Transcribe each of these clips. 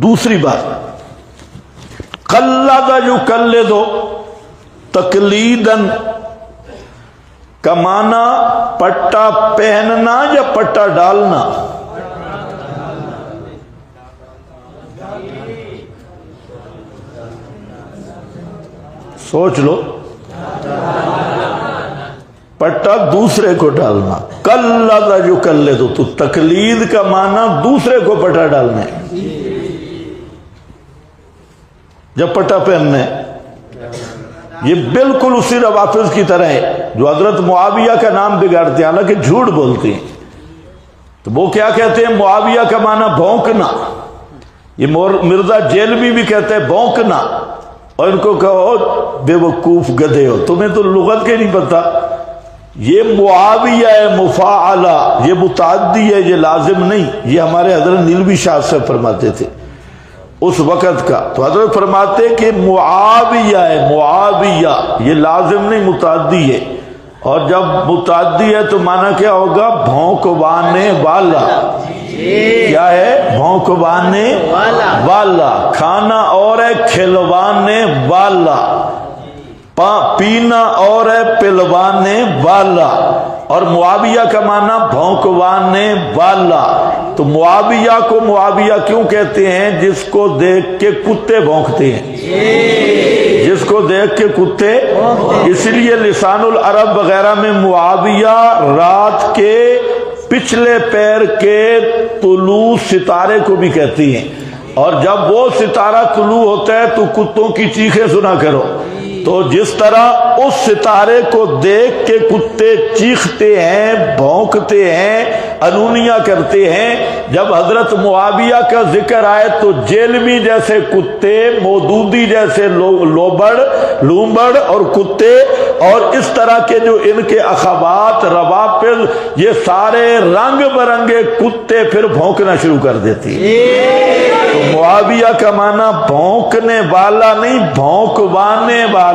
دوسری بات، قلد یقلد تقلیدن کا معنی پٹا پہننا یا پٹا ڈالنا؟ سوچ لو، پٹا دوسرے کو ڈالنا، قلد یقلد، تو تقلید کا معنی دوسرے کو پٹا ڈالنا ہے جب پٹا پہننا ہے۔ یہ بالکل اسی روافض کی طرح ہے جو حضرت معاویہ کا نام بگاڑتے ہیں، حالانکہ جھوٹ بولتے ہیں۔ تو وہ کیا کہتے ہیں؟ معاویہ کا معنی بھونکنا، یہ مرزا جیلوی بھی کہتے ہیں بھونکنا، اور ان کو کہو بے وقوف گدھے ہو، تمہیں تو لغت کے نہیں پتا۔ یہ معاویہ ہے مفاعلہ، یہ متعدی ہے، یہ لازم نہیں۔ یہ ہمارے حضرت نیلوی شاہ سے فرماتے تھے اس وقت کا۔ تو حضرت فرماتے کہ معاویہ ہے، معاویہ، یہ لازم نہیں متعدی ہے، اور جب متعدی ہے تو معنی کیا ہوگا؟ بھونکوانے والا۔ کیا ہے؟ بھونکوانے والا۔ کھانا اور ہے کھلوانے والا، پینا اور ہے پلوانے والا، اور معاویہ کا معنی بھونکوانے والا۔ تو معاویہ کو معاویہ کیوں کہتے ہیں؟ جس کو دیکھ کے کتے بھونکتے ہیں، جس کو دیکھ کے کتے۔ اس لیے لسان العرب وغیرہ میں معاویہ رات کے پچھلے پیر کے طلوع ستارے کو بھی کہتی ہیں، اور جب وہ ستارہ طلوع ہوتا ہے تو کتوں کی چیخیں سنا کرو۔ تو جس طرح اس ستارے کو دیکھ کے کتے چیختے ہیں، بھونکتے ہیں، انونیاں کرتے ہیں، جب حضرت معاویہ کا ذکر آئے تو جیلمی جیسے کتے، مودودی جیسے لومبڑ اور کتے، اور اس طرح کے جو ان کے اخوات روافض، یہ سارے رنگ برنگے کتے پھر بھونکنا شروع کر دیتی ہیں۔ تو معاویہ کا معنی بھونکنے والا نہیں، بھونکوانے والا۔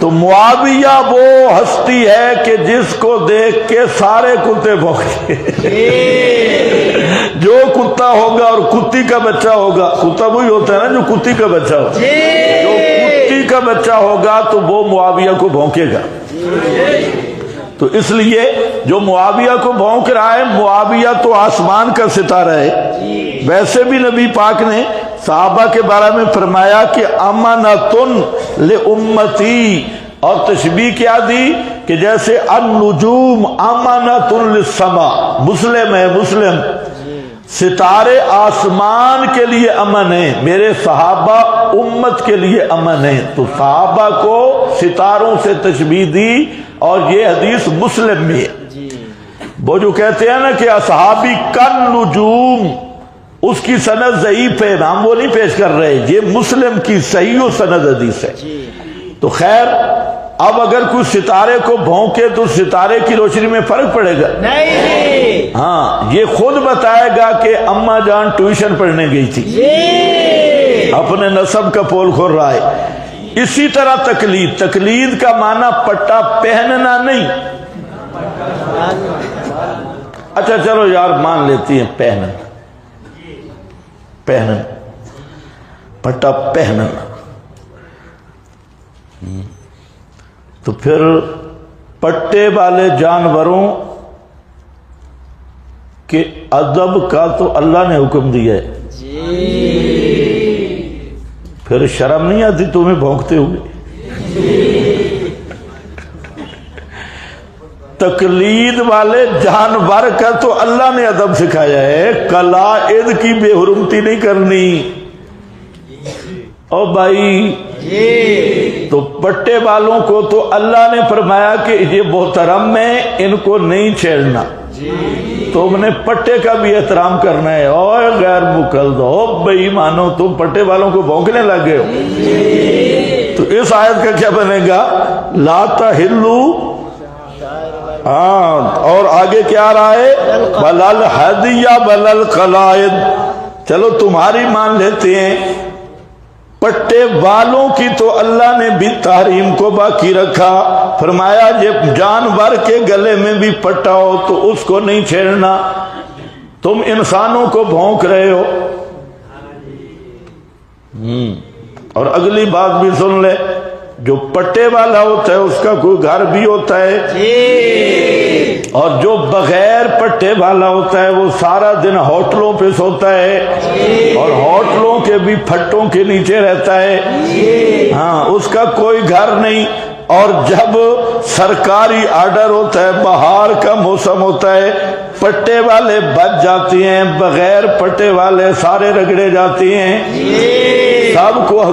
تو معاویہ وہ ہستی ہے کہ جس کو دیکھ کے سارے کتے بھونکتے، جو کتا ہوگا اور کتی کا بچہ ہوگا، کتا وہی ہوتا ہے نا جو کتی کا بچہ ہوگا، جو کتی کا بچہ ہوگا تو وہ معاویہ کو بھونکے گا۔ تو اس لیے جو معاویہ کو بھونک رہا ہے، معاویہ تو آسمان کا ستارہ ہے۔ ویسے بھی نبی پاک نے صحابہ کے بارے میں فرمایا کہ امانتن لامتی، اور تشبیہ کیا دی کہ جیسے النجوم امانتن للسما۔ مسلم ہے، مسلم، ستارے آسمان کے لیے امن ہیں، میرے صحابہ امت کے لیے امن ہیں۔ تو صحابہ کو ستاروں سے تشبیہ دی، اور یہ حدیث مسلم میں ہے۔ وہ جو کہتے ہیں نا کہ اصحابی کن نجوم، اس کی سند ضعیف ہے، ہم وہ نہیں پیش کر رہے، یہ مسلم کی صحیح و سند حدیث ہے۔ تو خیر، اب اگر کوئی ستارے کو بھونکے تو ستارے کی روشنی میں فرق پڑے گا نہیں؟ ہاں، یہ خود بتائے گا کہ اماں جان ٹیوشن پڑھنے گئی تھی، اپنے نسب کا پول کھول رہا ہے۔ اسی طرح تقلید، تقلید کا معنی پٹا پہننا نہیں۔ اچھا چلو یار مان لیتی ہیں پہننا، پٹا پہننا، تو پھر پٹے والے جانوروں کے ادب کا تو اللہ نے حکم دیا ہے، پھر شرم نہیں آتی تمہیں بھونکتے ہوئے؟ تقلید والے جانور کا تو اللہ نے ادب سکھایا ہے، قلائد کی بے حرمتی نہیں کرنی۔ او بھائی، تو پٹے والوں کو تو اللہ نے فرمایا کہ یہ محترم ہے، ان کو نہیں چھیڑنا، تم نے پٹے کا بھی احترام کرنا ہے۔ اور غیر مقلد ہو بھائی مانو، تم پٹے والوں کو بھونکنے لگے ہو۔ تو اس آیت کا کیا بنے گا؟ لا تحلوا، اور آگے کیا آ رہا ہے؟ بلل ہدیہ بلل قلائد۔ چلو تمہاری مان لیتے ہیں، پٹے والوں کی تو اللہ نے بھی تحریم کو باقی رکھا، فرمایا یہ جانور کے گلے میں بھی پٹا ہو تو اس کو نہیں چھیڑنا۔ تم انسانوں کو بھونک رہے ہو۔ اور اگلی بات بھی سن لے، جو پٹے والا ہوتا ہے اس کا کوئی گھر بھی ہوتا ہے، اور جو بغیر پٹے والا ہوتا ہے وہ سارا دن ہوٹلوں پہ سوتا ہے اور ہوٹلوں کے بھی پھٹوں کے نیچے رہتا ہے۔ ہاں، اس کا کوئی گھر نہیں۔ اور جب سرکاری آرڈر ہوتا ہے، بہار کا موسم ہوتا ہے، پٹے والے بچ جاتے ہیں، بغیر پٹے والے سارے رگڑے جاتے ہیں۔ سب کو